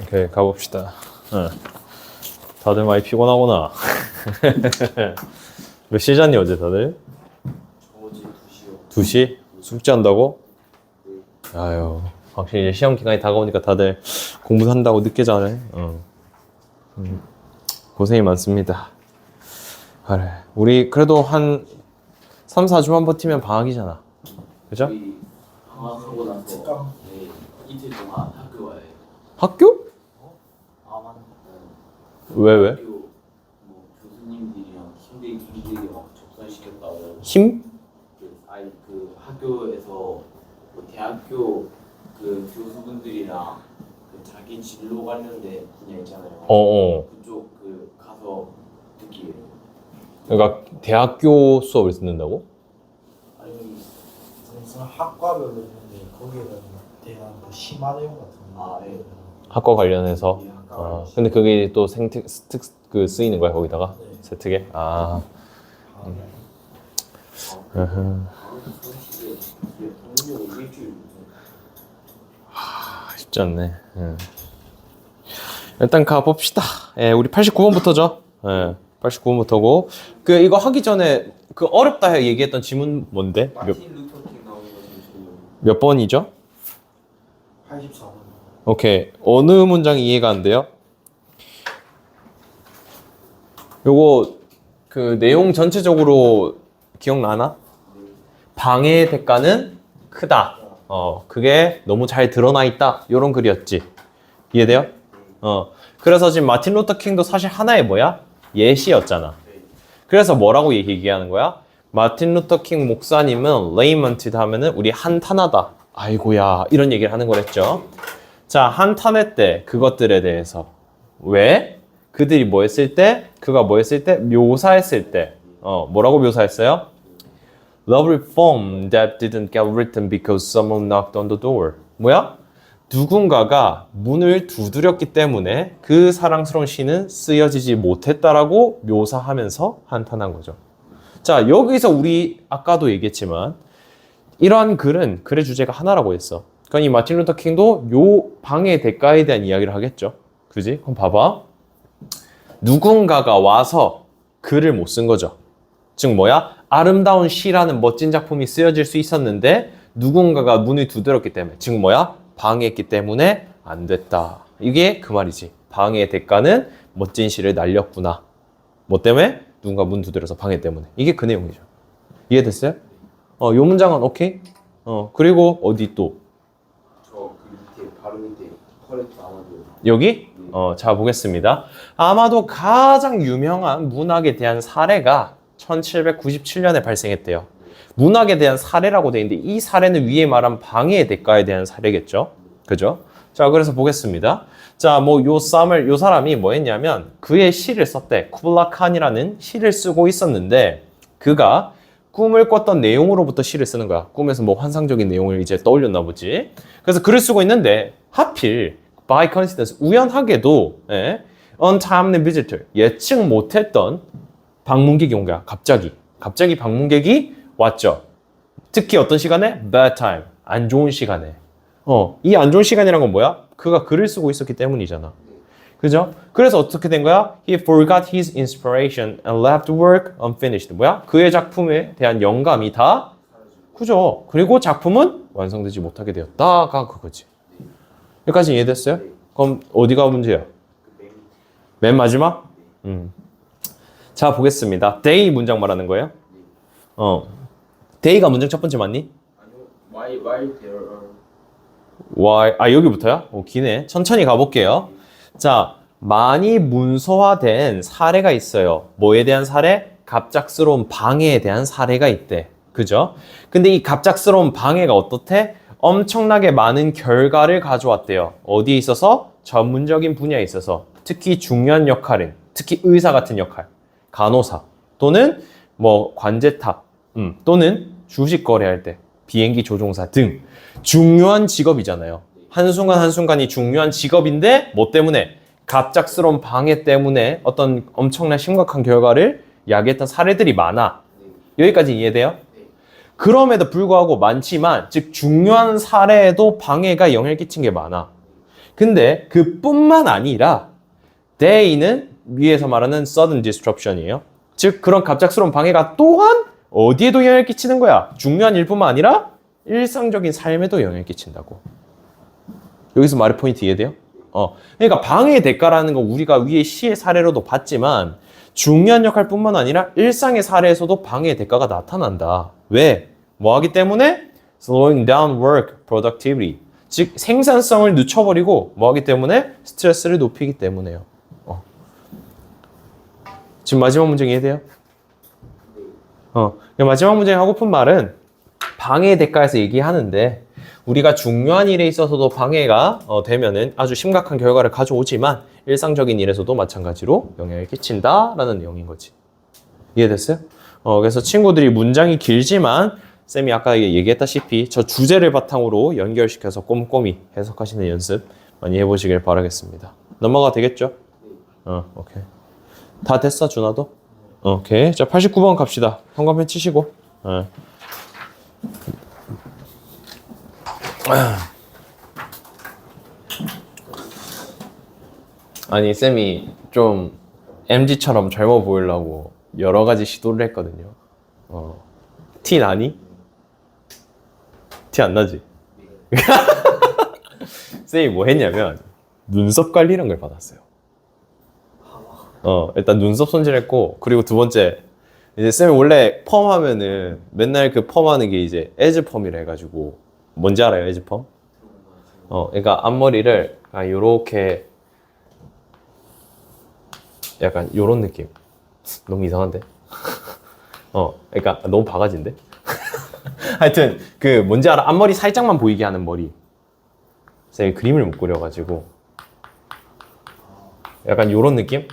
오케이, 가봅시다. 다들 많이 피곤하구나. 몇 시에 잤니, 어제 다들? 어제 2시요. 2시? 숙제한다고? 아유, 확실히 이제 시험 기간이 다가오니까 다들 공부한다고 늦게 자네. 고생이 많습니다. 그래, 우리 그래도 한 3, 4주만 버티면 방학이잖아. 그죠? 저희 방학하고 나서 네, 이틀 동안 학교 와야 해요. 학교? 아 맞네. 왜? 학교 뭐 교수님들이랑 힘들게 막 접선시켰다고. 힘? 그 학교에서 뭐 대학교 그 교수분들이랑 그 자기 진로 관련된 분야 있잖아요. 그쪽 그 가서 듣기예요. 그러니까 대학교 수업을 듣는다고? 아니 무슨 학과별로 있는데 거기에는 대한 그 심화 내용 같은 거. 예. 학과 관련해서. 예, 학과 근데 그게 또 그 쓰이는 거야 거기다가 네. 세특에. 아, 네. 쉽지 않네. 일단 가 봅시다. 우리 89번부터죠. 89번부터고 그 이거 하기 전에 그 어렵다 얘기했던 지문 뭔데? 마틴 루터 킹 나오는 거 지금 몇 번이죠? 84번. 오케이. 어느 문장이 이해가 안 돼요? 요거 그 내용 전체적으로 기억나나? 방해의 대가는 크다. 그게 너무 잘 드러나 있다. 요런 글이었지. 이해돼요? 그래서 지금 마틴 루터 킹도 사실 하나의 뭐야? 예시였잖아. 그래서 뭐라고 얘기하는 거야? 마틴 루터 킹 목사님은 레이먼티드 하면은 우리 한탄하다. 아이고야. 이런 얘기를 하는 거랬죠. 자, 한탄할 때 그것들에 대해서 왜? 그들이 뭐 했을 때? 그가 뭐 했을 때? 묘사했을 때. 뭐라고 묘사했어요? Love reform that didn't get written because someone knocked on the door. 뭐야? 누군가가 문을 두드렸기 때문에 그 사랑스러운 시는 쓰여지지 못했다라고 묘사하면서 한탄한 거죠. 자, 여기서 우리 아까도 얘기했지만 이러한 글은 글의 주제가 하나라고 했어. 그러니까 이 마틴 루터 킹도 요 방해의 대가에 대한 이야기를 하겠죠. 그지? 그럼 봐봐. 누군가가 와서 글을 못 쓴 거죠. 즉 뭐야? 아름다운 시라는 멋진 작품이 쓰여질 수 있었는데 누군가가 문을 두드렸기 때문에 즉 뭐야? 방해했기 때문에 안 됐다. 이게 그 말이지. 방해의 대가는 멋진 시를 날렸구나. 뭐 때문에? 누군가 문 두드려서 방해 때문에. 이게 그 내용이죠. 이해됐어요? 요 문장은 오케이? 그리고 어디 또? 저 그 밑에 바로 밑에 커렉트 아마도 여기? 자 보겠습니다. 아마도 가장 유명한 문학에 대한 사례가 1797년에 발생했대요. 문학에 대한 사례라고 돼 있는데 이 사례는 위에 말한 방해의 대가에 대한 사례겠죠. 그죠? 자, 그래서 보겠습니다. 자, 뭐 요 사람이 뭐 했냐면 그의 시를 썼대. 쿠블라 칸이라는 시를 쓰고 있었는데 그가 꿈을 꿨던 내용으로부터 시를 쓰는 거야. 꿈에서 뭐 환상적인 내용을 이제 떠올렸나 보지. 그래서 글을 쓰고 있는데 하필 by coincidence 우연하게도 untimely visitor 예측 못했던 방문객이 온 거야. 갑자기 방문객이 왔죠. 특히 어떤 시간에? bad time. 안 좋은 시간에. 이 안 좋은 시간이란 건 뭐야? 그가 글을 쓰고 있었기 때문이잖아. 그죠? 그래서 어떻게 된 거야? He forgot his inspiration and left work unfinished. 뭐야? 그의 작품에 대한 영감이 다 그죠? 그리고 작품은 완성되지 못하게 되었다가 그거지. 여기까지 이해됐어요? 그럼 어디가 문제야? 맨 마지막? 자, 보겠습니다. day 문장 말하는 거예요? day가 문장 첫 번째 맞니? 아니요. Why there are why 여기부터야? 기네. 천천히 가볼게요. 자, 많이 문서화된 사례가 있어요. 뭐에 대한 사례? 갑작스러운 방해에 대한 사례가 있대. 그죠? 근데 이 갑작스러운 방해가 어떻대? 엄청나게 많은 결과를 가져왔대요. 어디에 있어서? 전문적인 분야에 있어서. 특히 중요한 역할은, 특히 의사 같은 역할, 간호사, 또는 뭐 관제탑, 또는 주식 거래할 때, 비행기 조종사 등 중요한 직업이잖아요. 한순간이 중요한 직업인데 뭐 때문에? 갑작스러운 방해 때문에 어떤 엄청난 심각한 결과를 야기했던 사례들이 많아. 여기까지 이해돼요? 그럼에도 불구하고 많지만 즉 중요한 사례에도 방해가 영향을 끼친 게 많아. 근데 그뿐만 아니라 they는 위에서 말하는 sudden disruption이에요. 즉 그런 갑작스러운 방해가 또한 어디에도 영향을 끼치는 거야. 중요한 일뿐만 아니라 일상적인 삶에도 영향을 끼친다고. 여기서 말의 포인트 이해돼요? 그러니까 방해의 대가라는 건 우리가 위에 시의 사례로도 봤지만 중요한 역할뿐만 아니라 일상의 사례에서도 방해의 대가가 나타난다. 왜? 뭐 하기 때문에? slowing down work productivity. 즉 생산성을 늦춰버리고 뭐 하기 때문에? 스트레스를 높이기 때문에요. 지금 마지막 문제 이해돼요? 마지막 문제 하고픈 말은 방해의 대가에서 얘기하는데 우리가 중요한 일에 있어서도 방해가 되면은 아주 심각한 결과를 가져오지만 일상적인 일에서도 마찬가지로 영향을 끼친다라는 내용인 거지. 이해됐어요? 그래서 친구들이 문장이 길지만 쌤이 아까 얘기했다시피 저 주제를 바탕으로 연결시켜서 꼼꼼히 해석하시는 연습 많이 해보시길 바라겠습니다. 넘어가 되겠죠? 오케이. 다 됐어, 준아도? 오케이. 자, 89번 갑시다. 현관펜 치시고. 아니, 쌤이 좀 MZ처럼 젊어 보이려고 여러 가지 시도를 했거든요. 티 나니? 티 안 나지? 쌤이 뭐 했냐면 눈썹 관리라는 걸 받았어요. 일단 눈썹 손질했고, 그리고 두 번째, 이제 쌤이 원래 펌 하면은 맨날 그 펌 하는 게 이제 에즈 펌이라 해가지고, 뭔지 알아요, 에즈 펌? 그러니까 앞머리를 요렇게 약간 요런 느낌. 너무 이상한데? 그러니까 너무 바가지인데? 하여튼 그 뭔지 알아? 앞머리 살짝만 보이게 하는 머리. 쌤이 그림을 못 그려가지고 약간 요런 느낌?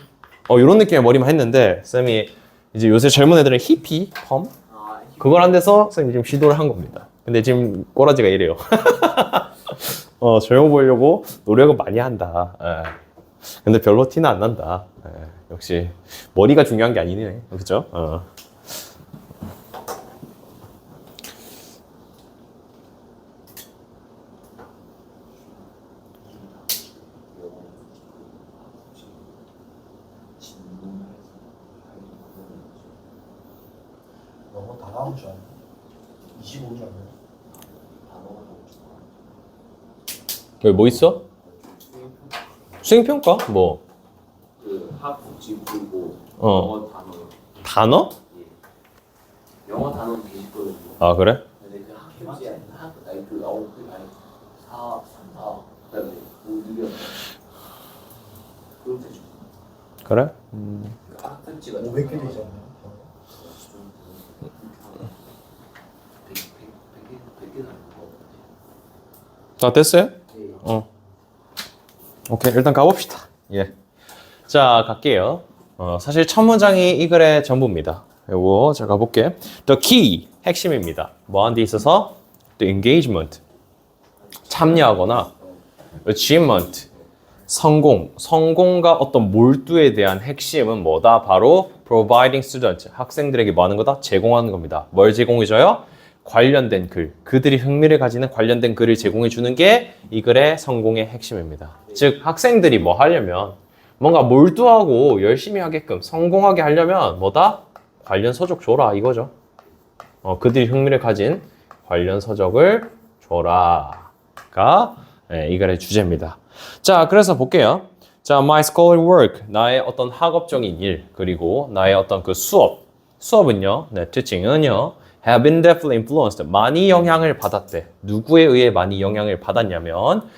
요런 느낌의 머리만 했는데 쌤이 이제 요새 젊은 애들은 히피 펌? 그걸 한 데서 쌤이 지금 시도를 한 겁니다. 근데 지금 꼬라지가 이래요. 젊어 보이려고 노력을 많이 한다. 근데 별로 티는 안 난다. 역시 머리가 중요한 게 아니네. 그죠? 너무 다 나온 줄 알았네. 25줄 알았네. 여기 뭐 있어? 수행평가? 뭐? 그 학습지구고 어. 영어 단어. 단어? 예. 영어 단어 계시거든요. 아 그래? 근데 그 학습지 아니 그 아니 4, 3, 4 그다음에 뭐 느려. 그렇게 좀. 그래? 그 학습지가 500개 되지 않나요? 100개 나는 거 같아요. 다 됐어요? 네. 오케이, 일단 가봅시다. 예. 자, 갈게요. 사실 첫 문장이 이 글의 전부입니다. 요거 제가 가볼게. The key, 핵심입니다. 뭐 하는 데 있어서? The engagement, 참여하거나 achievement, 성공과 어떤 몰두에 대한 핵심은 뭐다? 바로 providing student, 학생들에게 뭐 하는 거다? 제공하는 겁니다. 뭘 제공해줘요? 관련된 글, 그들이 흥미를 가지는 관련된 글을 제공해 주는 게 이 글의 성공의 핵심입니다. 즉 학생들이 뭐 하려면 뭔가 몰두하고 열심히 하게끔 성공하게 하려면 뭐다? 관련 서적 줘라 이거죠. 그들이 흥미를 가진 관련 서적을 줘라가 이 글의 주제입니다. 자, 그래서 볼게요. 자, my scholarly work, 나의 어떤 학업적인 일, 그리고 나의 어떤 그 수업은요, 네, teaching은요, have been deeply influenced, 많이 영향을 받았대. 누구에 의해 많이 영향을 받았냐면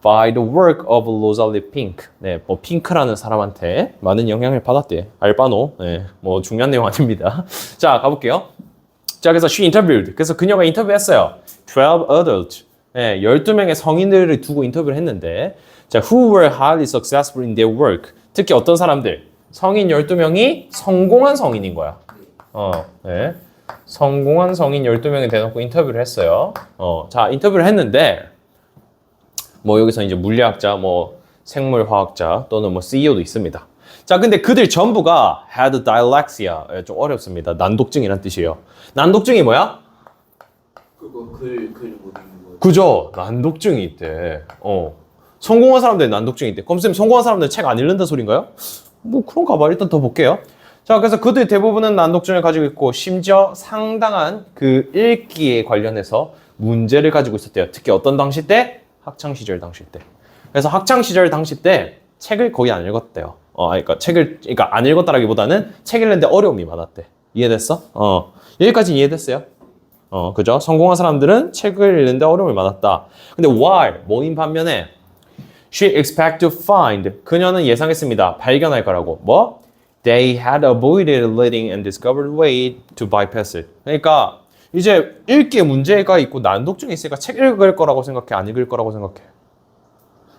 by the work of Rosalie Pink. 네, 뭐 핑크라는 사람한테 많은 영향을 받았대. 알바노. 네, 뭐 중요한 내용 아닙니다. 자, 가볼게요. 자, 그래서 she interviewed. 그래서 그녀가 인터뷰했어요. 12 adults. 네, 12명의 성인들을 두고 인터뷰를 했는데 자, who were highly successful in their work. 특히 어떤 사람들? 성인 12명이 성공한 성인인 거야. 네. 성공한 성인 12명이 대놓고 인터뷰를 했어요. 자, 인터뷰를 했는데 뭐 여기서 이제 물리학자, 뭐 생물화학자 또는 뭐 CEO도 있습니다. 자, 근데 그들 전부가 had dyslexia. 좀 어렵습니다. 난독증이란 뜻이에요. 난독증이 뭐야? 그거 글 못 읽는 거. 그죠? 난독증이 있대. 성공한 사람들이 난독증이 있대. 그럼 쌤 성공한 사람들은 책 안 읽는다 소린가요? 뭐 그런가 봐. 일단 더 볼게요. 자, 그래서 그들 대부분은 난독증을 가지고 있고 심지어 상당한 그 읽기에 관련해서 문제를 가지고 있었대요. 특히 어떤 당시 때? 학창 시절 당시 때. 그래서 학창 시절 당시 때 책을 거의 안 읽었대요. 그러니까 안 읽었다라기보다는 책 읽는데 어려움이 많았대. 이해됐어? 여기까지 이해됐어요? 그죠? 성공한 사람들은 책을 읽는데 어려움이 많았다. 근데 while 뭐인 반면에 she expect to find 그녀는 예상했습니다. 발견할 거라고. 뭐? They had avoided reading and discovered way to bypass it. 그러니까 이제 읽기에 문제가 있고 난독증이 있으니까 책 읽을 거라고 생각해? 안 읽을 거라고 생각해?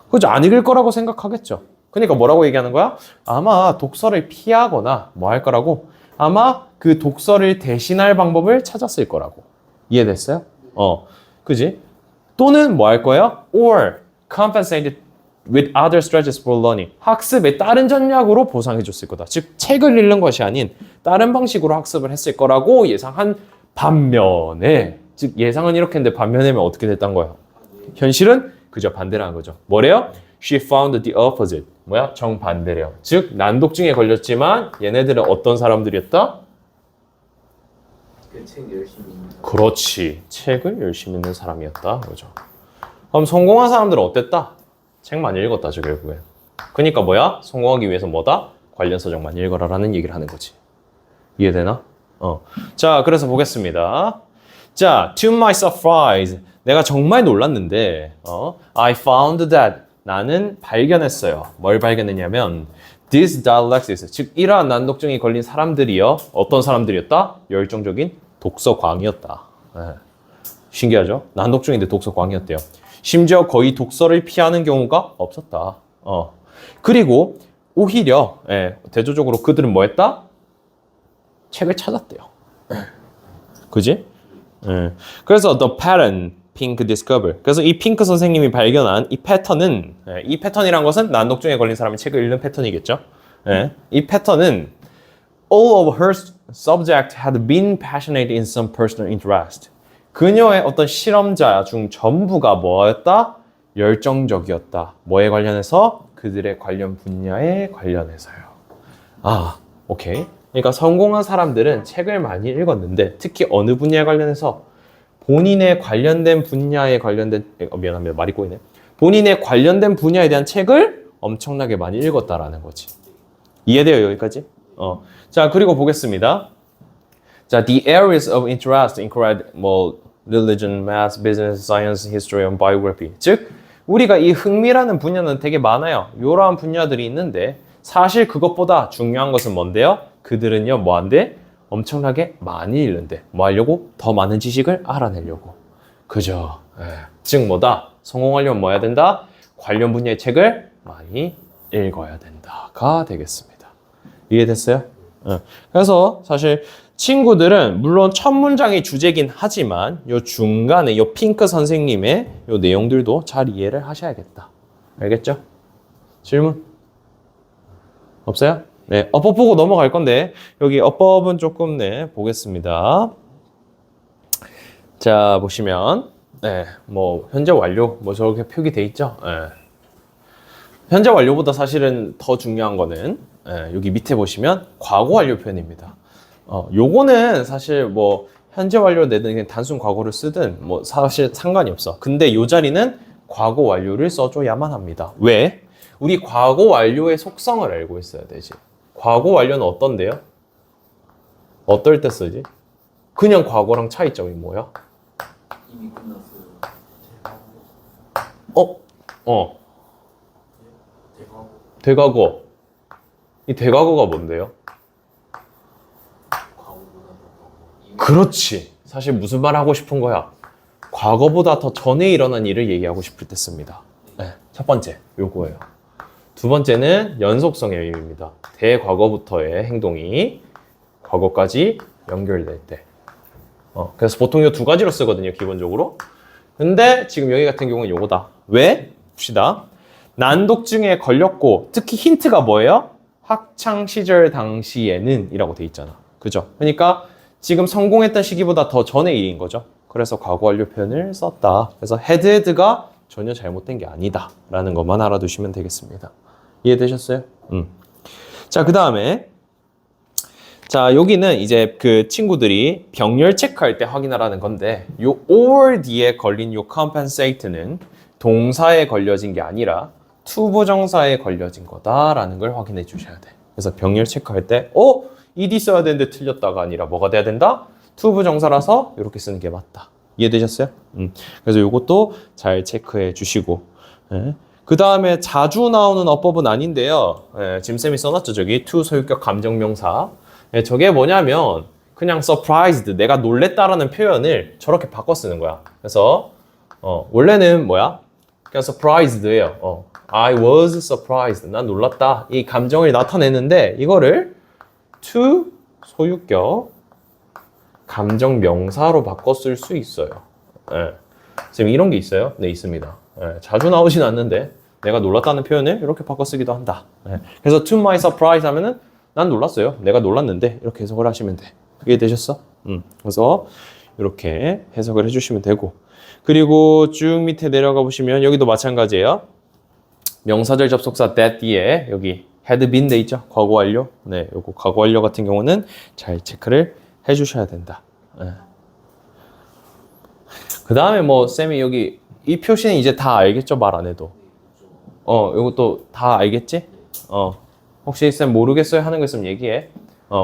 그죠? 안 읽을 거라고 생각하겠죠. 그러니까 뭐라고 얘기하는 거야? 아마 독서를 피하거나 뭐 할 거라고? 아마 그 독서를 대신할 방법을 찾았을 거라고. 이해됐어요? 그지? 또는 뭐 할 거예요? Or compensated with other strategies for learning. 학습의 다른 전략으로 보상해 줬을 거다. 즉 책을 읽는 것이 아닌 다른 방식으로 학습을 했을 거라고 예상한 반면에, 즉 예상은 이렇게 했는데 반면에면 어떻게 됐단 거예요? 현실은 그저 반대라는 거죠. 뭐래요? She found the opposite. 뭐야? 정반대래요. 즉 난독증에 걸렸지만 얘네들은 어떤 사람들이었다? 그 책 열심히 읽는 사람. 그렇지. 책을 열심히 읽는 사람이었다. 그죠. 그럼 성공한 사람들은 어땠다? 책만 읽었다죠, 결국엔. 그러니까 뭐야? 성공하기 위해서 뭐다? 관련 서적만 읽어라라는 얘기를 하는 거지. 이해되나? 자, 그래서 보겠습니다. 자, to my surprise. 내가 정말 놀랐는데, I found that. 나는 발견했어요. 뭘 발견했냐면, these dyslexics, 즉 이러한 난독증이 걸린 사람들이요. 어떤 사람들이었다? 열정적인 독서광이었다. 네. 신기하죠? 난독증인데 독서광이었대요. 심지어 거의 독서를 피하는 경우가 없었다. 그리고 오히려 대조적으로 그들은 뭐 했다? 책을 찾았대요. 그지? 그래서 the pattern Pink discover. 그래서 이 핑크 선생님이 발견한 이 패턴은, 이 패턴이란 것은 난독증에 걸린 사람이 책을 읽는 패턴이겠죠. 이 패턴은 all of her subject had been passionate in some personal interest. 그녀의 어떤 실험자 중 전부가 뭐였다? 열정적이었다. 뭐에 관련해서? 그들의 관련 분야에 관련해서요. 오케이. 그러니까 성공한 사람들은 책을 많이 읽었는데 특히 어느 분야에 관련해서? 본인의 관련된 분야에 관련된 미안합니다. 말이 꼬이네. 본인의 관련된 분야에 대한 책을 엄청나게 많이 읽었다라는 거지. 이해돼요? 여기까지? 자, 그리고 보겠습니다. 자, the areas of interest include religion, math, business, science, history, and biography. 즉, 우리가 이 흥미라는 분야는 되게 많아요. 이러한 분야들이 있는데 사실 그것보다 중요한 것은 뭔데요? 그들은요, 뭐 한대? 엄청나게 많이 읽는데 뭐 하려고? 더 많은 지식을 알아내려고. 그죠? 즉 뭐다? 성공하려면 뭐 해야 된다? 관련 분야의 책을 많이 읽어야 된다가 되겠습니다. 이해됐어요? 그래서 사실 친구들은 물론 첫 문장이 주제긴 하지만 요 중간에 요 핑크 선생님의 요 내용들도 잘 이해를 하셔야겠다. 알겠죠? 질문? 없어요? 네, 어법 보고 넘어갈 건데 여기 어법은 조금 보겠습니다. 자, 보시면 현재 완료 저렇게 표기돼 있죠. 현재 완료보다 사실은 더 중요한 거는 여기 밑에 보시면 과거 완료 표현입니다. 요거는 사실 현재 완료 내든 그냥 단순 과거를 쓰든 사실 상관이 없어. 근데 요 자리는 과거 완료를 써줘야만 합니다. 왜? 우리 과거 완료의 속성을 알고 있어야 되지. 과거 완료는 어떤데요? 어떨 때 쓰지? 그냥 과거랑 차이점이 뭐야? 이미 끝났어요. 대과거. 이 대과거가 뭔데요? 과거보다 더 그렇지. 사실 무슨 말 하고 싶은 거야? 과거보다 더 전에 일어난 일을 얘기하고 싶을 때 씁니다. 첫 번째, 요거예요. 두 번째는 연속성의 의미입니다. 대과거부터의 행동이 과거까지 연결될 때. 그래서 보통 이 두 가지로 쓰거든요, 기본적으로. 근데 지금 여기 같은 경우는 요거다. 왜? 봅시다. 난독증에 걸렸고, 특히 힌트가 뭐예요? 학창시절 당시에는 이라고 돼 있잖아. 그죠? 그러니까 지금 성공했던 시기보다 더 전의 일인 거죠. 그래서 과거 완료 표현을 썼다. 그래서 had가 전혀 잘못된 게 아니다 라는 것만 알아두시면 되겠습니다. 이해되셨어요? 자, 그 다음에 자, 여기는 이제 그 친구들이 병렬 체크할 때 확인하라는 건데 요 or 뒤에 걸린 요 compensate는 동사에 걸려진 게 아니라 투부정사에 걸려진 거다라는 걸 확인해 주셔야 돼. 그래서 병렬 체크할 때 ed 써야 되는데 틀렸다가 아니라 뭐가 돼야 된다? 투부정사라서 이렇게 쓰는 게 맞다. 이해되셨어요? 그래서 이것도 잘 체크해 주시고 그 다음에 자주 나오는 어법은 아닌데요. 짐 쌤이 써놨죠. 저기 to 소유격 감정명사. 저게 뭐냐면 그냥 surprised, 내가 놀랬다라는 표현을 저렇게 바꿔 쓰는 거야. 그래서 원래는 뭐야? 그냥 surprised예요. I was surprised. 난 놀랐다. 이 감정을 나타내는데 이거를 to 소유격 감정 명사로 바꿔 쓸 수 있어요. 지금 이런 게 있어요? 네, 있습니다. 자주 나오진 않는데 내가 놀랐다는 표현을 이렇게 바꿔 쓰기도 한다. 그래서 to my surprise 하면은 난 놀랐어요. 내가 놀랐는데 이렇게 해석을 하시면 돼. 이해되셨어? 그래서 이렇게 해석을 해주시면 되고 그리고 쭉 밑에 내려가 보시면 여기도 마찬가지예요. 명사절 접속사 that 뒤에 여기 had been 돼 있죠? 과거 완료. 네, 요거 과거 완료 같은 경우는 잘 체크를 해주셔야 된다. 그 다음에 뭐 쌤이 여기 이 표시는 이제 다 알겠죠? 말 안 해도. 요것도 다 알겠지? 혹시 쌤 모르겠어요 하는 거 있으면 얘기해.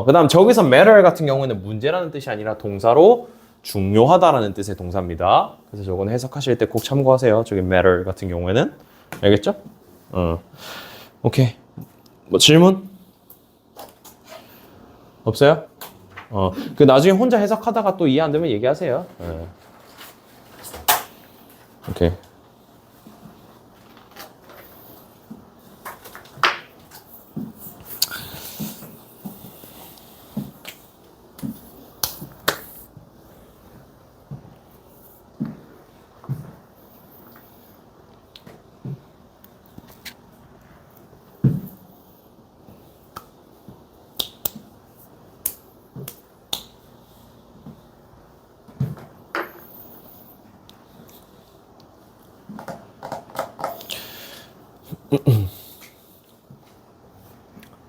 그 다음 저기서 matter 같은 경우는 문제라는 뜻이 아니라 동사로 중요하다라는 뜻의 동사입니다. 그래서 저건 해석하실 때 꼭 참고하세요. 저기 matter 같은 경우에는. 알겠죠? 오케이. 뭐 질문? 없어요? 그 나중에 혼자 해석하다가 또 이해 안 되면 얘기하세요. 오케이.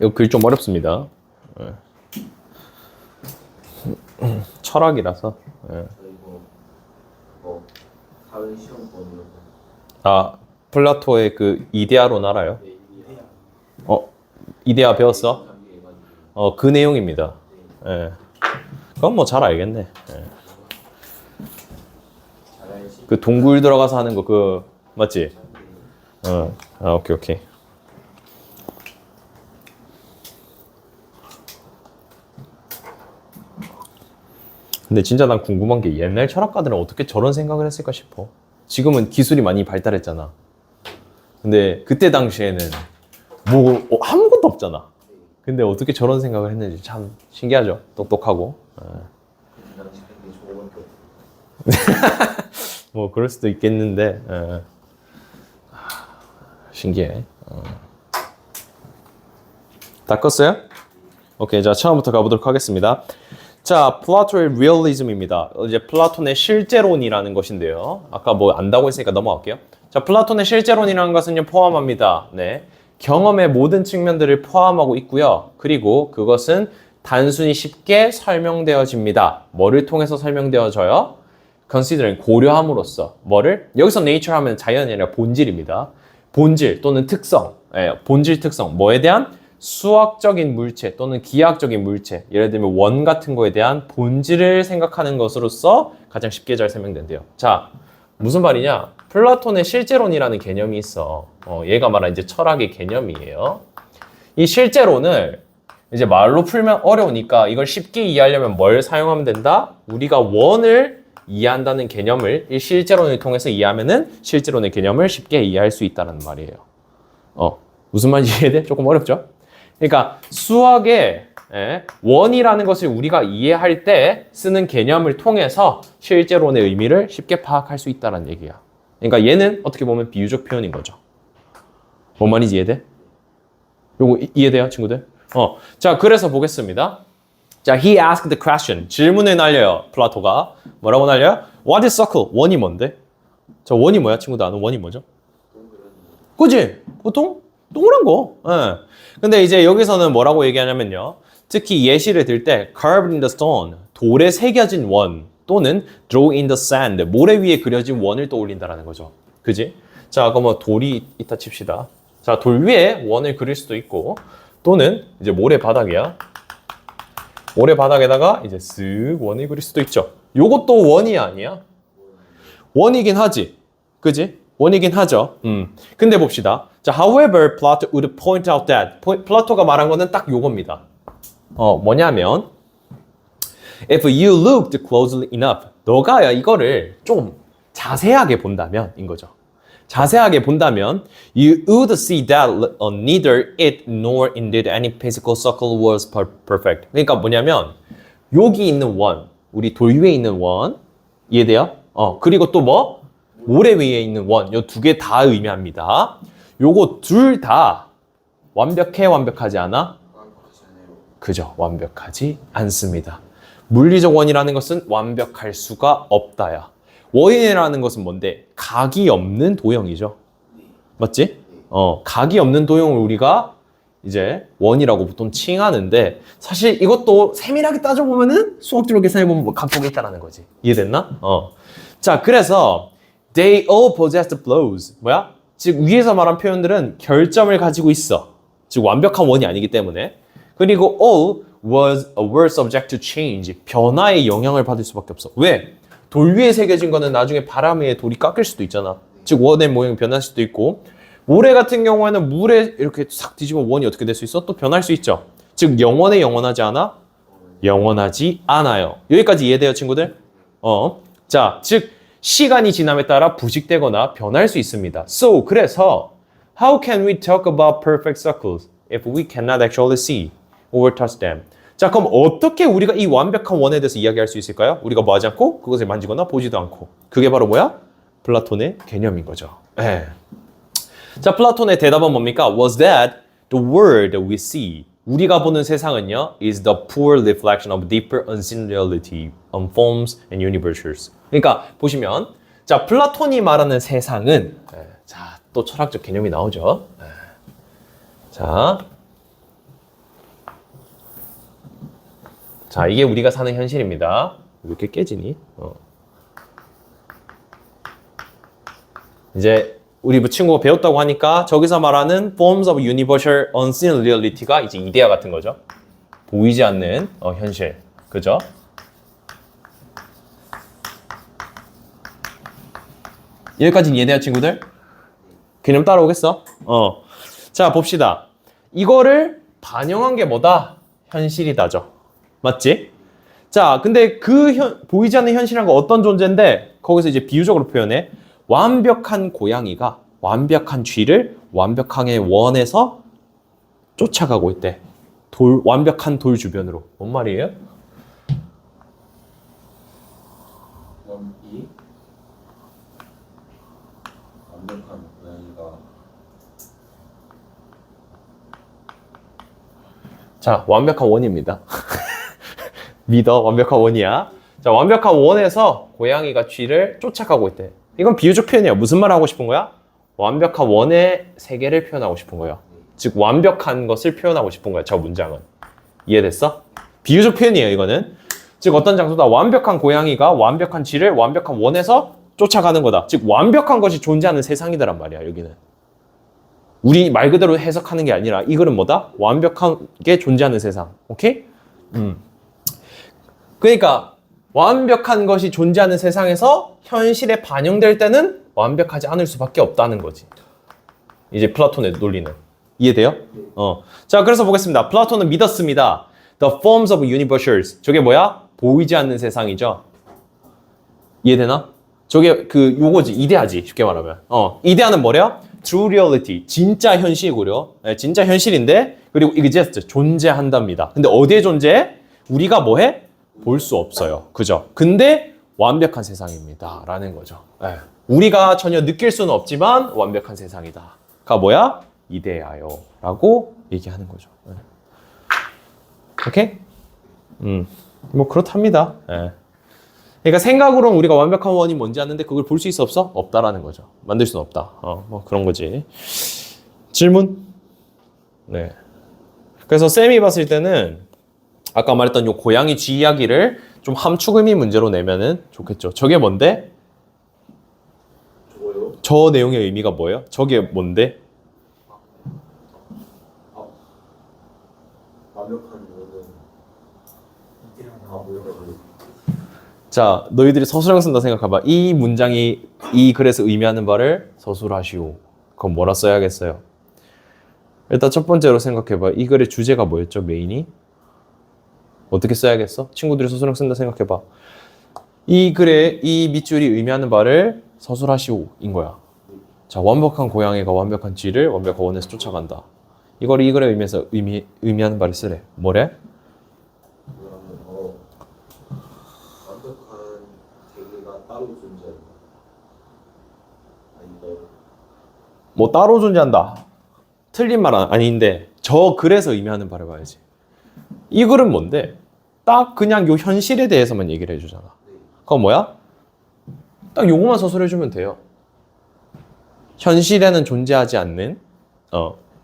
이거 글 좀 어렵습니다. 철학이라서. 이거 뭐 다른 시험 보는 플라토의 그 이데아론 알아요? 이데아 배웠어? 그 내용입니다. 그건 뭐 잘 알겠네. 그 동굴 들어가서 하는 거 그 맞지? 오케이. 근데 진짜 난 궁금한 게 옛날 철학가들은 어떻게 저런 생각을 했을까 싶어. 지금은 기술이 많이 발달했잖아. 근데 그때 당시에는 뭐 아무것도 없잖아. 근데 어떻게 저런 생각을 했는지 참 신기하죠. 똑똑하고. 뭐 그럴 수도 있겠는데 신기해. 다 껐어요? 오케이, 자 처음부터 가보도록 하겠습니다. 자, 플라토의 리얼리즘입니다. 이제 플라톤의 실제론이라는 것인데요. 아까 뭐 안다고 했으니까 넘어갈게요. 자, 플라톤의 실제론이라는 것은요 포함합니다. 네, 경험의 모든 측면들을 포함하고 있고요. 그리고 그것은 단순히 쉽게 설명되어집니다. 뭐를 통해서 설명되어져요? considering 고려함으로써 뭐를? 여기서 nature 하면 자연이 아니라 본질입니다. 본질 또는 특성, 본질 특성, 뭐에 대한? 수학적인 물체 또는 기하학적인 물체, 예를 들면 원 같은 거에 대한 본질을 생각하는 것으로서 가장 쉽게 잘 설명된대요. 자, 무슨 말이냐? 플라톤의 실제론이라는 개념이 있어. 얘가 말한 이제 철학의 개념이에요. 이 실제론을 이제 말로 풀면 어려우니까 이걸 쉽게 이해하려면 뭘 사용하면 된다? 우리가 원을 이해한다는 개념을 이 실제론을 통해서 이해하면은 실제론의 개념을 쉽게 이해할 수 있다는 말이에요. 무슨 말인지 이해돼? 조금 어렵죠? 그러니까 수학의 원이라는 것을 우리가 이해할 때 쓰는 개념을 통해서 실제론의 의미를 쉽게 파악할 수 있다는 얘기야. 그러니까 얘는 어떻게 보면 비유적 표현인 거죠. 뭔 말인지 이해돼? 요거 이해돼요, 친구들? 자, 그래서 보겠습니다. 자, he asked the question. 질문을 날려요, 플라토가. 뭐라고 날려요? What is circle? 원이 뭔데? 자, 원이 뭐야? 친구들 아는 원이 뭐죠? 그지? 보통 동그란 거. 예. 근데 이제 여기서는 뭐라고 얘기하냐면요. 특히 예시를 들 때 carved in the stone, 돌에 새겨진 원 또는 draw in the sand, 모래 위에 그려진 원을 떠올린다라는 거죠. 그지? 자, 그럼 뭐 돌이 있다 칩시다. 자, 돌 위에 원을 그릴 수도 있고 또는 이제 모래 바닥이야. 모래 바닥에다가 이제 쓱 원을 그릴 수도 있죠. 요것도 원이 아니야? 원이긴 하지. 그지? 원이긴 하죠. 근데 봅시다. 자, however, Plato would point out that. 플라토가 말한 거는 딱 요겁니다. 뭐냐면 if you looked closely enough, 너가 이거를 좀 자세하게 본다면 인 거죠. 자세하게 본다면 you would see that neither it nor indeed any physical circle was perfect. 그러니까 뭐냐면 여기 있는 원, 우리 돌 위에 있는 원 이해돼요? 그리고 또 뭐? 모래 위에 있는 원, 요 두 개 다 의미합니다. 요거 둘 다 완벽해, 완벽하지 않아? 그죠? 완벽하지 않습니다. 물리적 원이라는 것은 완벽할 수가 없다야. 원이라는 것은 뭔데? 각이 없는 도형이죠. 맞지? 각이 없는 도형을 우리가 이제 원이라고 보통 칭하는데 사실 이것도 세밀하게 따져보면은 수학적으로 계산해보면 뭐 각도가 있다는 거지. 이해됐나? 자, 그래서 they all possessed flows. 뭐야? 즉 위에서 말한 표현들은 결점을 가지고 있어. 즉 완벽한 원이 아니기 때문에. 그리고 all were subject to change. 변화의 영향을 받을 수밖에 없어. 왜? 돌 위에 새겨진 거는 나중에 바람에 돌이 깎일 수도 있잖아. 즉 원의 모양이 변할 수도 있고 모래 같은 경우에는 물에 이렇게 싹 뒤집으면 원이 어떻게 될 수 있어? 또 변할 수 있죠. 즉 영원에 영원하지 않아? 영원하지 않아요. 여기까지 이해돼요, 친구들? 자, 즉 시간이 지남에 따라 부식되거나 변할 수 있습니다. So, 그래서 how can we talk about perfect circles if we cannot actually see or touch them? 자, 그럼 어떻게 우리가 이 완벽한 원에 대해서 이야기할 수 있을까요? 우리가 뭐 하지 않고 그것을 만지거나 보지도 않고. 그게 바로 뭐야? 플라톤의 개념인 거죠. 자, 플라톤의 대답은 뭡니까? Was that the world we see? 우리가 보는 세상은요, is the poor reflection of deeper unseen reality on forms and universes. 그러니까 보시면, 자, 플라톤이 말하는 세상은, 자, 또 철학적 개념이 나오죠. 자, 이게 우리가 사는 현실입니다. 왜 이렇게 깨지니? 이제 우리 친구가 배웠다고 하니까 저기서 말하는 forms of universal unseen reality가 이제 이데아 같은 거죠. 보이지 않는 현실. 그죠? 여기까지 이해돼요, 친구들? 개념 따라오겠어? 자, 봅시다. 이거를 반영한 게 뭐다? 현실이다죠. 맞지? 자, 근데 보이지 않는 현실이란 건 어떤 존재인데 거기서 이제 비유적으로 표현해. 완벽한 고양이가 완벽한 쥐를 완벽하게 원해서 쫓아가고 있대. 완벽한 돌 주변으로. 뭔 말이에요? 원이 완벽한 고양이가 자, 완벽한 원입니다. 믿어, 완벽한 원이야. 자, 완벽한 원에서 고양이가 쥐를 쫓아가고 있대. 이건 비유적 표현이야. 무슨 말 하고 싶은 거야? 완벽한 원의 세계를 표현하고 싶은 거예요. 즉 완벽한 것을 표현하고 싶은 거야. 저 문장은. 이해됐어? 비유적 표현이에요. 이거는. 즉 어떤 장소다. 완벽한 고양이가 완벽한 쥐를 완벽한 원에서 쫓아가는 거다. 즉 완벽한 것이 존재하는 세상이더란 말이야. 여기는. 우리 말 그대로 해석하는 게 아니라 이 글은 뭐다? 완벽하게 존재하는 세상. 오케이? 그러니까 완벽한 것이 존재하는 세상에서 현실에 반영될 때는 완벽하지 않을 수밖에 없다는 거지. 이제 플라톤의 논리는. 이해돼요? 자, 그래서 보겠습니다. 플라톤은 믿었습니다. The forms of universals. 저게 뭐야? 보이지 않는 세상이죠. 이해되나? 저게 요거지. 이데아지. 쉽게 말하면. 이데아는 뭐래요? True reality. 진짜 현실이고요. 진짜 현실인데 그리고 exist. 존재한답니다. 근데 어디에 존재해? 우리가 뭐해? 볼 수 없어요. 그죠? 근데 완벽한 세상입니다. 라는 거죠. 우리가 전혀 느낄 수는 없지만 완벽한 세상이다.가 뭐야? 이데아요. 라고 얘기하는 거죠. 오케이? 뭐 그렇답니다. 그러니까 생각으로는 우리가 완벽한 원이 뭔지 아는데 그걸 볼 수 있어 없어? 없다라는 거죠. 만들 수는 없다. 뭐 그런 거지. 질문? 네. 그래서 쌤이 봤을 때는 아까 말했던 요 고양이 쥐 이야기를 좀 함축 의미 문제로 내면은 좋겠죠. 저게 뭔데? 저거요? 저 내용의 의미가 뭐예요? 저게 뭔데? 완벽한 거는 뭐라고? 자, 너희들이 서술형 쓴다 생각해봐. 이 문장이 이 글에서 의미하는 바를 서술하시오. 그럼 뭐라 써야겠어요? 일단 첫 번째로 생각해봐. 이 글의 주제가 뭐였죠? 메인이? 어떻게 써야겠어? 친구들이 서술형 쓴다 생각해봐. 이 글의 이 밑줄이 의미하는 바를 서술하시오 인 거야. 자, 완벽한 고양이가 완벽한 쥐를 완벽한 원에서 쫓아간다. 이걸 이 글에 의미하는 바를 쓰래. 뭐래? 완벽한 세계가 따로 존재한다. 아닌가요? 뭐 따로 존재한다. 틀린 말은 아닌데 저 글에서 의미하는 바를 봐야지. 이 글은 뭔데? 딱 그냥 요 현실에 대해서만 얘기를 해주잖아. 그건 뭐야? 딱 요거만 서술해주면 돼요. 현실에는 존재하지 않는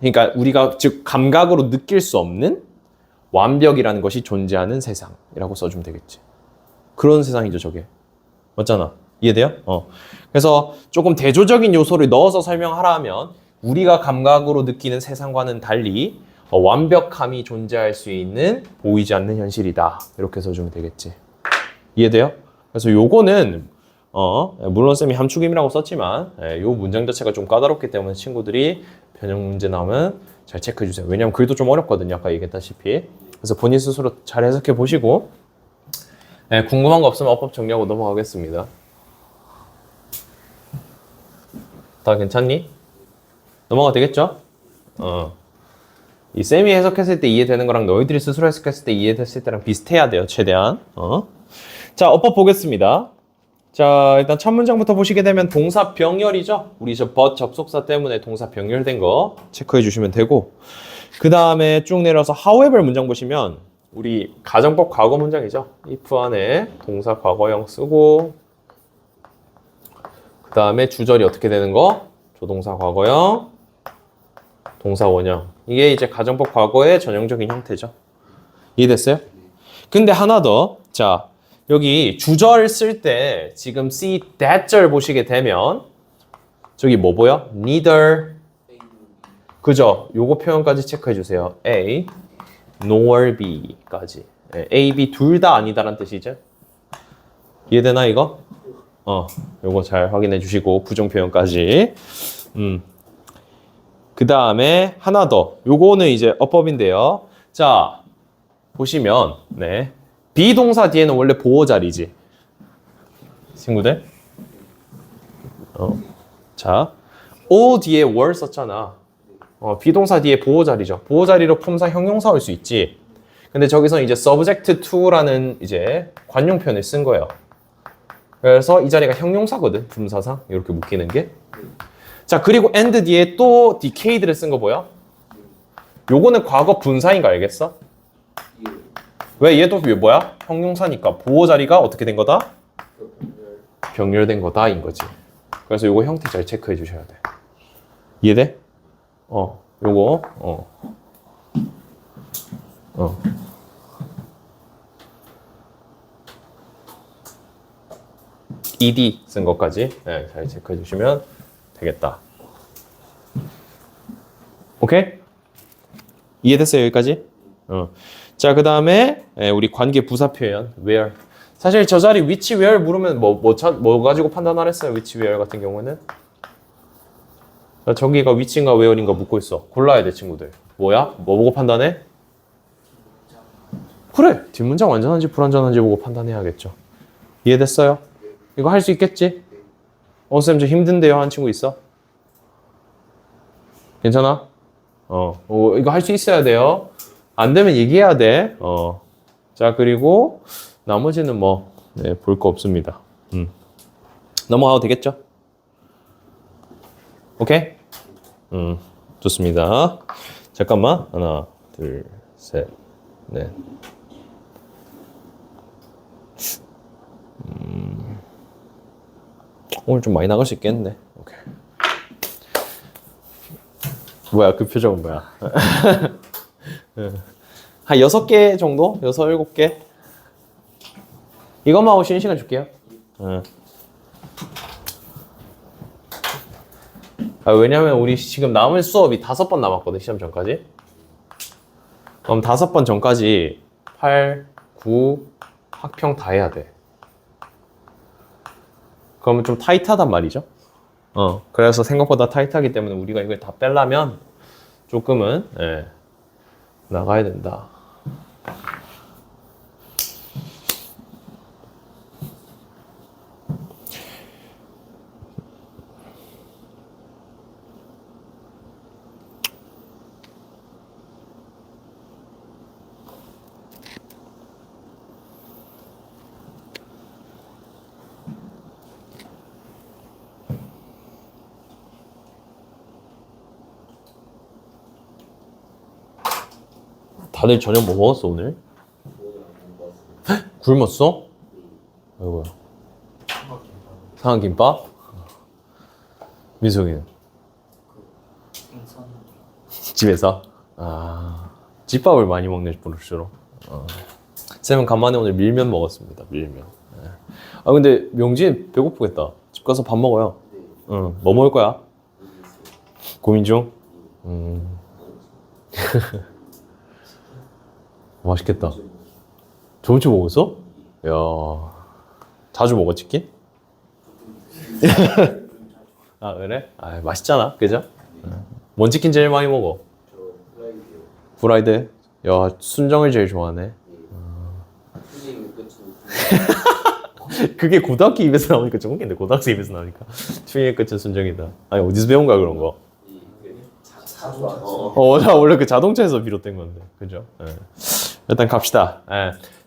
그러니까 우리가 즉 감각으로 느낄 수 없는 완벽이라는 것이 존재하는 세상이라고 써주면 되겠지. 그런 세상이죠 저게. 맞잖아. 이해돼요? 그래서 조금 대조적인 요소를 넣어서 설명하라 하면 우리가 감각으로 느끼는 세상과는 달리 완벽함이 존재할 수 있는 보이지 않는 현실이다. 이렇게 써주면 되겠지. 이해돼요? 그래서 요거는 물론 쌤이 함축임이라고 썼지만 요 문장 자체가 좀 까다롭기 때문에 친구들이 변형 문제 나오면 잘 체크해 주세요. 왜냐면 글도 좀 어렵거든요. 아까 얘기했다시피. 그래서 본인 스스로 잘 해석해 보시고 궁금한 거 없으면 어법 정리하고 넘어가겠습니다. 다 괜찮니? 넘어가도 되겠죠? 이 쌤이 해석했을 때 이해되는 거랑 너희들이 스스로 해석했을 때 이해됐을 때랑 비슷해야 돼요. 최대한. 자, 어법 보겠습니다. 자, 일단 첫 문장부터 보시게 되면 동사 병렬이죠. 우리 저 but 접속사 때문에 동사 병렬된 거 체크해 주시면 되고, 그 다음에 쭉 내려서 however 문장 보시면 우리 가정법 과거 문장이죠. if 안에 동사 과거형 쓰고, 그 다음에 주절이 어떻게 되는 거? 조동사 과거형, 동사 원형. 이게 이제 가정법 과거의 전형적인 형태죠. 이해됐어요? 근데 하나 더. 자, 여기 주절 쓸 때 지금 see that 절 보시게 되면 저기 뭐 보여? neither. 그죠? 요거 표현까지 체크해 주세요. A nor B까지. A, B 둘 다 아니다라는 뜻이죠. 이해되나 이거? 요거 잘 확인해 주시고 부정 표현까지. 그 다음에 하나 더. 요거는 이제 어법인데요. 자, 보시면 비동사 뒤에는 원래 보호 자리지. 친구들. 자, O 뒤에 were 썼잖아. 비동사 뒤에 보호 자리죠. 보호 자리로 품사 형용사 올 수 있지. 근데 저기서 이제 subject to라는 이제 관용 표현을 쓴 거예요. 그래서 이 자리가 형용사거든. 품사상 이렇게 묶이는 게. 자, 그리고 and 뒤에 또 decayed를 쓴 거 보여? 요거는 과거 분사인 거 알겠어? 왜 얘도 뭐야? 형용사니까 보호 자리가 어떻게 된 거다? 병렬된 거다 인 거지. 그래서 요거 형태 잘 체크해 주셔야 돼. 이해돼? 요거 ed 쓴 것까지 잘 체크해 주시면 되겠다. 오케이? 이해됐어요 여기까지? 자, 그 다음에 우리 관계 부사 표현 where. 사실 저 자리 which where 물으면 뭐 가지고 판단하랬어요? which where 같은 경우는 자, 저기가 which인가 where인가 묻고 있어. 골라야 돼 친구들. 뭐야? 뭐 보고 판단해? 그래, 뒷문장 완전한지 불완전한지 보고 판단해야겠죠. 이해됐어요? 이거 할 수 있겠지? 쌤 저 힘든데요 한 친구 있어? 괜찮아? 이거 할 수 있어야 돼요. 안 되면 얘기해야 돼. 자, 그리고 나머지는 볼 거 없습니다. 넘어가도 되겠죠? 오케이? 좋습니다. 잠깐만. 하나, 둘, 셋, 넷. 오늘 좀 많이 나갈 수 있겠는데. 오케이. 뭐야 그 표정은 뭐야? 한 6개 정도? 6, 7개? 이것만 하고 쉬는 시간 줄게요. 왜냐면 우리 지금 남은 수업이 5번 남았거든, 시험 전까지. 그럼 5번 전까지 8, 9, 학평 다 해야 돼. 그러면 좀 타이트하단 말이죠. 그래서 생각보다 타이트하기 때문에 우리가 이걸 다 빼려면 조금은 나가야 된다. 다들 저녁 뭐 먹었어 오늘? 굶었어? 아이고야. 상한김밥? 민석이는? 집에서? 집밥을 많이 먹네 볼수록. 쌤은 간만에 오늘 밀면 먹었습니다. 밀면. 근데 명진 배고프겠다. 집 가서 밥 먹어요. 응. 뭐 먹을 거야? 고민 중? 맛있겠다. 저번 주에 먹었어? 이야, 자주 먹어 치킨? 그래? 맛있잖아, 그죠? 뭔 치킨 제일 많이 먹어? 후라이드. 야, 순정을 제일 좋아하네. 그게 고등학교 입에서 나오니까 좀 웃긴데, 고등학생 입에서 나오니까. 튜닝의 끝은 순정이다. 아니, 어디서 배운 거야, 그런 거? 원래 그 자동차에서 비롯된 건데, 그죠? 일단 갑시다.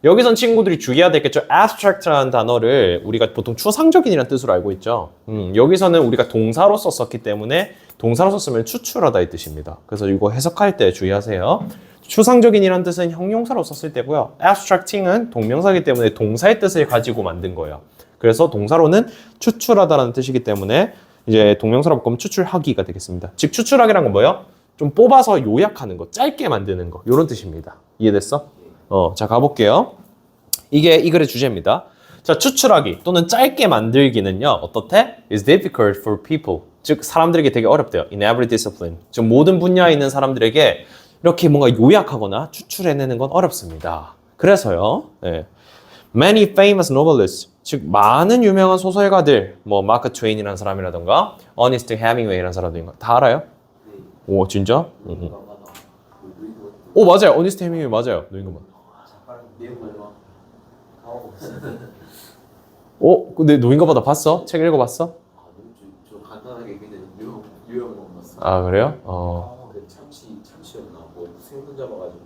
여기선 친구들이 주의해야 되겠죠. abstract라는 단어를 우리가 보통 추상적인이라는 뜻으로 알고 있죠. 여기서는 우리가 동사로 썼었기 때문에 동사로 썼으면 추출하다의 뜻입니다. 그래서 이거 해석할 때 주의하세요. 추상적인이라는 뜻은 형용사로 썼을 때고요. abstracting은 동명사이기 때문에 동사의 뜻을 가지고 만든 거예요. 그래서 동사로는 추출하다라는 뜻이기 때문에 이제 동명사로 바꾸면 추출하기가 되겠습니다. 즉 추출하기란 건 뭐예요? 좀 뽑아서 요약하는 거, 짧게 만드는 거, 이런 뜻입니다. 이해됐어? 자, 가볼게요. 이게 이 글의 주제입니다. 자, 추출하기 또는 짧게 만들기는요, 어떻대? is difficult for people. 즉, 사람들에게 되게 어렵대요. in every discipline. 즉, 모든 분야에 있는 사람들에게 이렇게 뭔가 요약하거나 추출해내는 건 어렵습니다. 그래서요, many famous novelists, 즉, 많은 유명한 소설가들, 뭐, 마크 트웨인이라는 사람이라던가, 어니스트 해밍웨이라는 사람들인가, 다 알아요? 오, 진짜? 오, 맞아요. 어니스트 해밍웨이 맞아요. 노인그만. 근데 노인가보다 봤어? 책 읽어봤어? 저 간단하게 그냥 유형만 봤어. 그래요? 그 참치였나? 뭐 생선 잡아가지고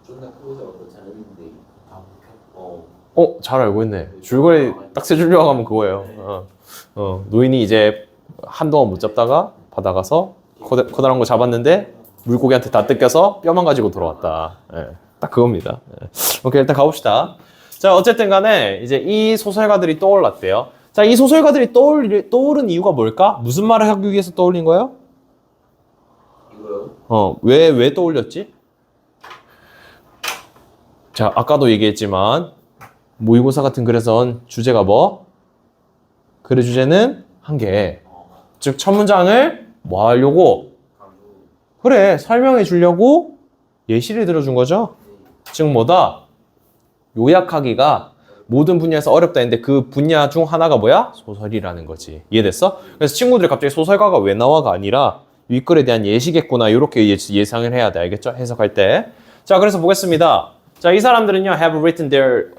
존나 크고 잡아서 잘 했는데 잘 알고 있네. 줄거리 딱 세 줄 요약하면 그거예요. 노인이 이제 한동안 못 잡다가 바다 가서 커다란 거 잡았는데 물고기한테 다 뜯겨서 뼈만 가지고 돌아왔다. 딱 그겁니다. 오케이, 일단 가봅시다. 자, 어쨌든 간에 이제 이 소설가들이 떠올랐대요. 자, 이 소설가들이 떠오른 이유가 뭘까? 무슨 말을 하기 위해서 떠올린 거예요? 이거요? 왜 떠올렸지? 자, 아까도 얘기했지만 모의고사 같은 글에선 주제가 뭐? 글의 주제는 한 개. 즉, 첫 문장을 뭐 하려고? 그래, 설명해 주려고 예시를 들어준 거죠? 즉, 뭐다? 요약하기가 모든 분야에서 어렵다 했는데 그 분야 중 하나가 뭐야? 소설이라는 거지. 이해됐어? 그래서 친구들이 갑자기 소설가가 왜 나와가 아니라 윗글에 대한 예시겠구나, 이렇게 예상을 해야 돼. 알겠죠? 해석할 때. 자, 그래서 보겠습니다. 자, 이 사람들은요, have written their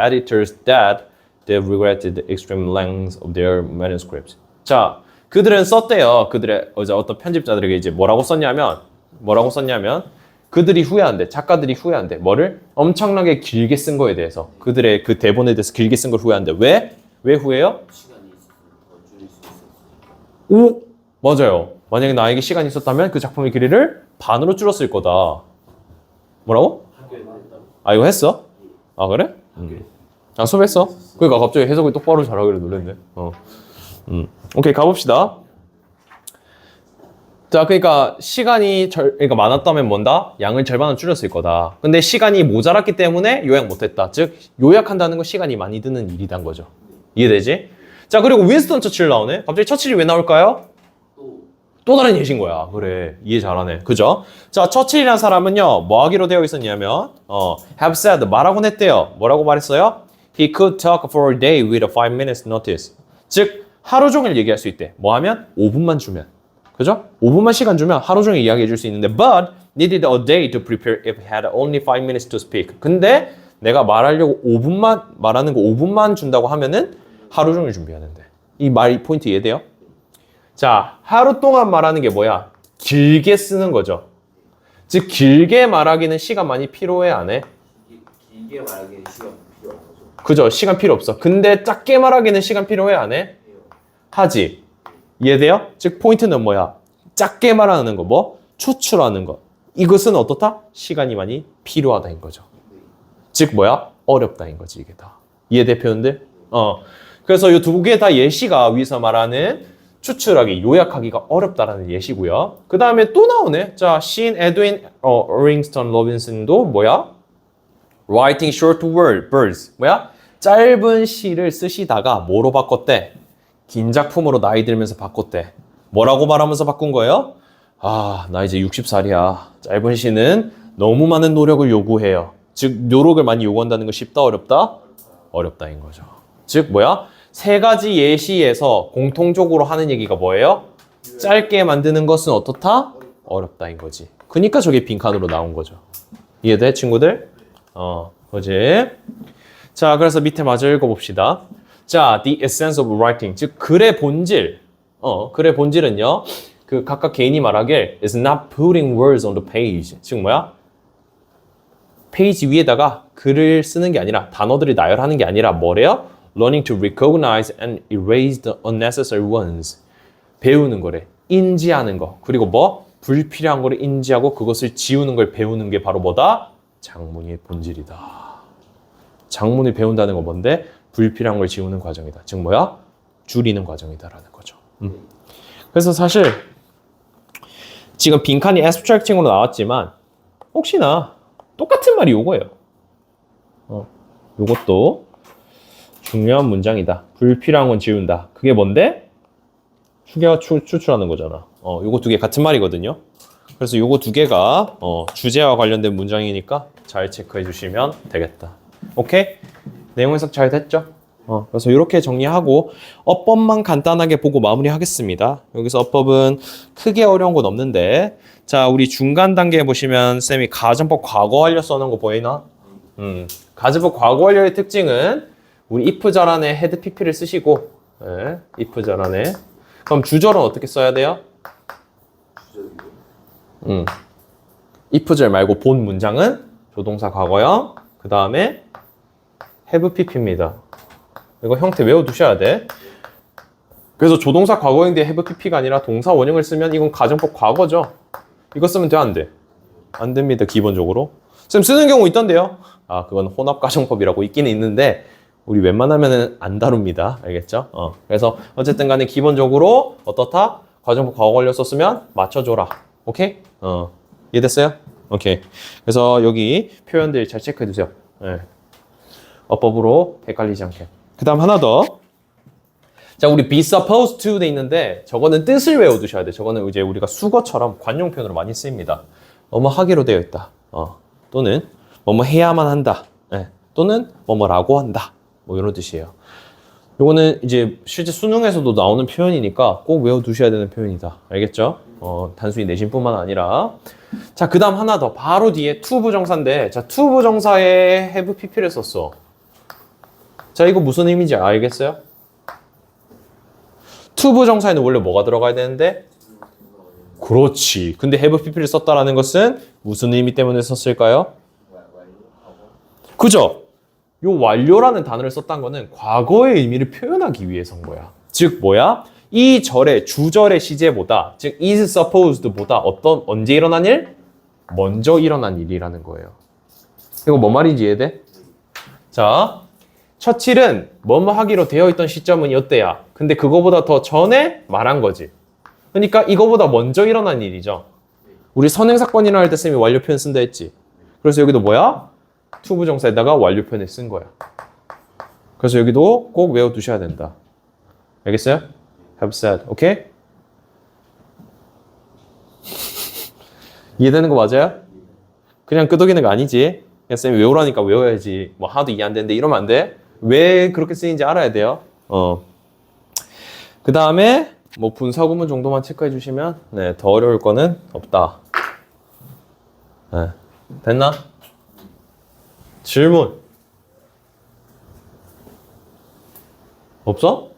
editors that they regretted the extreme length of their manuscripts. 자, 그들은 썼대요. 그들의 어떤 편집자들에게 이제 뭐라고 썼냐면 그들이 후회한대. 작가들이 후회한대. 뭐를? 엄청나게 길게 쓴 거에 대해서. 그들의 그 대본에 대해서 길게 쓴 걸 후회한대. 왜? 왜 후회해요? 시간이 있었으면 더 줄일 수 있었으니까. 오! 맞아요. 만약에 나에게 시간이 있었다면 그 작품의 길이를 반으로 줄였을 거다. 뭐라고? 학교에 했다고? 이거 했어? 그래? 아, 수업했어? 그러니까 갑자기 해석을 똑바로 잘하기로 놀랬네. 오케이, 가봅시다. 자, 그러니까 시간이 그러니까 많았다면 뭔다? 양을 절반은 줄였을 거다. 근데 시간이 모자랐기 때문에 요약 못했다. 즉, 요약한다는 건 시간이 많이 드는 일이란 거죠. 이해되지? 자, 그리고 윈스턴 처칠 나오네? 갑자기 처칠이 왜 나올까요? 또 다른 예시인 거야. 그래, 이해 잘하네. 그죠? 자, 처칠이라는 사람은요, 뭐 하기로 되어 있었냐면, have said, 말하곤 했대요. 뭐라고 말했어요? He could talk for a day with a 5 minutes notice. 즉, 하루 종일 얘기할 수 있대. 뭐 하면? 5분만 주면. 그죠? 5분만 시간 주면 하루 종일 이야기해 줄 수 있는데 but needed a day to prepare if had only 5 minutes to speak. 근데 내가 말하려고 5분만 말하는 거 5분만 준다고 하면은 하루 종일 준비해야 된대. 이 말 포인트 이해돼요? 자, 하루 동안 말하는 게 뭐야? 길게 쓰는 거죠. 즉 길게 말하기는 시간 많이 필요해 안 해? 길게 말하기엔 시간 필요한 거죠. 그죠? 시간 필요 없어. 근데 짧게 말하기는 시간 필요해 안 해? 하지. 이해돼요? 즉 포인트는 뭐야? 짧게 말하는 거 뭐? 추출하는 거. 이것은 어떻다? 시간이 많이 필요하다인 거죠. 즉 뭐야? 어렵다인 거지 이게 다. 이해돼 표현들? 그래서 이 두 개 다 예시가 위에서 말하는 추출하기, 요약하기가 어렵다라는 예시고요. 그 다음에 또 나오네. 자, 시인 에드윈 어링스턴 로빈슨도 뭐야? Writing short words. 뭐야? 짧은 시를 쓰시다가 뭐로 바꿨대? 긴 작품으로 나이 들면서 바꿨대. 뭐라고 말하면서 바꾼 거예요? 아, 나 이제 60살이야. 짧은 시는 너무 많은 노력을 요구해요. 즉, 노력을 많이 요구한다는 거 쉽다, 어렵다? 어렵다인 거죠. 즉, 뭐야? 세 가지 예시에서 공통적으로 하는 얘기가 뭐예요? 짧게 만드는 것은 어떻다? 어렵다인 거지. 그러니까 저게 빈칸으로 나온 거죠. 이해돼, 친구들? 그지? 자, 그래서 밑에 마저 읽어봅시다. 자, the essence of writing, 즉 글의 본질. 글의 본질은요. 그 각각 개인이 말하길 is not putting words on the page. 즉 뭐야? 페이지 위에다가 글을 쓰는 게 아니라 단어들을 나열하는 게 아니라 뭐래요? Learning to recognize and erase the unnecessary ones. 배우는 거래. 인지하는 거. 그리고 뭐? 불필요한 거를 인지하고 그것을 지우는 걸 배우는 게 바로 뭐다? 작문의 본질이다. 작문을 배운다는 건 뭔데? 불필요한 걸 지우는 과정이다. 즉 뭐야? 줄이는 과정이다라는 거죠. 그래서 사실 지금 빈칸이 abstracting으로 나왔지만 혹시나 똑같은 말이 요거예요. 요것도 중요한 문장이다. 불필요한 건 지운다. 그게 뭔데? 추계와 추출하는 거잖아. 요거 두 개 같은 말이거든요. 그래서 요거 두 개가 주제와 관련된 문장이니까 잘 체크해 주시면 되겠다. 오케이? 내용 해석 잘 됐죠? 그래서 이렇게 정리하고 어법만 간단하게 보고 마무리하겠습니다. 여기서 어법은 크게 어려운 건 없는데 자, 우리 중간 단계에 보시면 쌤이 가정법 과거 완료 써놓은 거 보이나? 가정법 과거 완료의 특징은 우리 if 잘 안에 head pp를 쓰시고 if 잘 안에 그럼 주절은 어떻게 써야 돼요? if 절 말고 본 문장은 조동사 과거형 그 다음에 have pp입니다. 이거 형태 외워두셔야 돼. 그래서 조동사 과거형 뒤에 have pp가 아니라 동사 원형을 쓰면 이건 가정법 과거죠. 이거 쓰면 돼, 안 돼? 안 됩니다, 기본적으로. 쌤 쓰는 경우 있던데요. 그건 혼합 가정법이라고 있기는 있는데 우리 웬만하면은 안 다룹니다. 알겠죠? 그래서 어쨌든 간에 기본적으로 어떻다? 가정법 과거 완료 썼으면 맞춰줘라. 오케이? 이해됐어요? 오케이. 그래서 여기 표현들 잘 체크해두세요. 네. 어법으로 헷갈리지 않게. 그 다음 하나 더. 자, 우리 be supposed to 돼 있는데 저거는 뜻을 외워두셔야 돼. 저거는 이제 우리가 수거처럼 관용 표현으로 많이 쓰입니다. 뭐뭐 하기로 되어 있다. 또는 뭐뭐 해야만 한다. 네. 또는 뭐뭐라고 한다. 뭐 이런 뜻이에요. 요거는 이제 실제 수능에서도 나오는 표현이니까 꼭 외워두셔야 되는 표현이다. 알겠죠? 단순히 내신뿐만 아니라. 자, 그 다음 하나 더. 바로 뒤에 to 부정사인데 자, to 부정사에 have pp를 썼어. 자, 이거 무슨 의미인지 알겠어요? to 부정사에는 원래 뭐가 들어가야 되는데? 그렇지. 근데 have pp를 썼다라는 것은 무슨 의미 때문에 썼을까요? 그죠? 요 완료라는 단어를 썼다는 거는 과거의 의미를 표현하기 위해서인 거야. 즉 뭐야? 이 절의 주절의 시제보다 즉 is supposed보다 언제 일어난 일? 먼저 일어난 일이라는 거예요. 이거 뭔 말인지 이해돼? 자, 처칠은 뭐뭐 하기로 되어 있던 시점은 이때야. 근데 그거보다 더 전에 말한 거지. 그러니까 이거보다 먼저 일어난 일이죠. 우리 선행사건이라 할 때 쌤이 완료 표현 쓴다 했지. 그래서 여기도 뭐야? 투부정사에다가 완료 표현을 쓴 거야. 그래서 여기도 꼭 외워두셔야 된다. 알겠어요? Have said. 오케이? 이해되는 거 맞아요? 그냥 끄덕이는 거 아니지. 그냥 쌤이 외우라니까 외워야지. 뭐 하나도 이해 안 되는데 이러면 안 돼. 왜 그렇게 쓰이는지 알아야 돼요. 그 다음에 뭐 분사구문 정도만 체크해 주시면 네, 더 어려울 거는 없다. 네. 됐나? 질문 없어?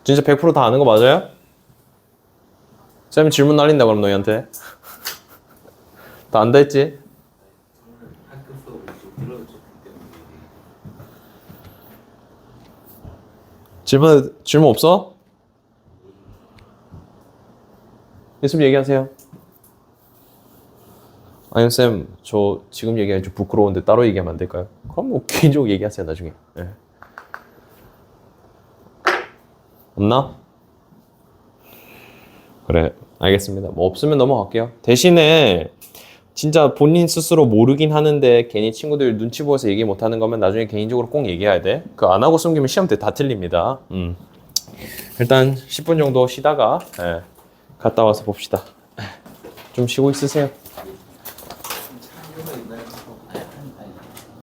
진짜 100% 다 아는 거 맞아요? 쌤 질문 날린다 그럼 너희한테. 다 안다 했지? 학교 수업을 좀 들어줬기 때문에 질문 없어? 예수님 얘기하세요. 아니 쌤, 저 지금 얘기하기 좀 부끄러운데 따로 얘기하면 안 될까요? 그럼 뭐 개인적으로 얘기하세요 나중에. 네. 없나? 그래, 알겠습니다. 뭐 없으면 넘어갈게요. 대신에 진짜 본인 스스로 모르긴 하는데 괜히 친구들 눈치 보여서 얘기 못하는 거면 나중에 개인적으로 꼭 얘기해야 돼. 그거 안 하고 숨기면 시험 때 다 틀립니다. 일단 10분 정도 쉬다가 갔다 와서 봅시다. 좀 쉬고 있으세요.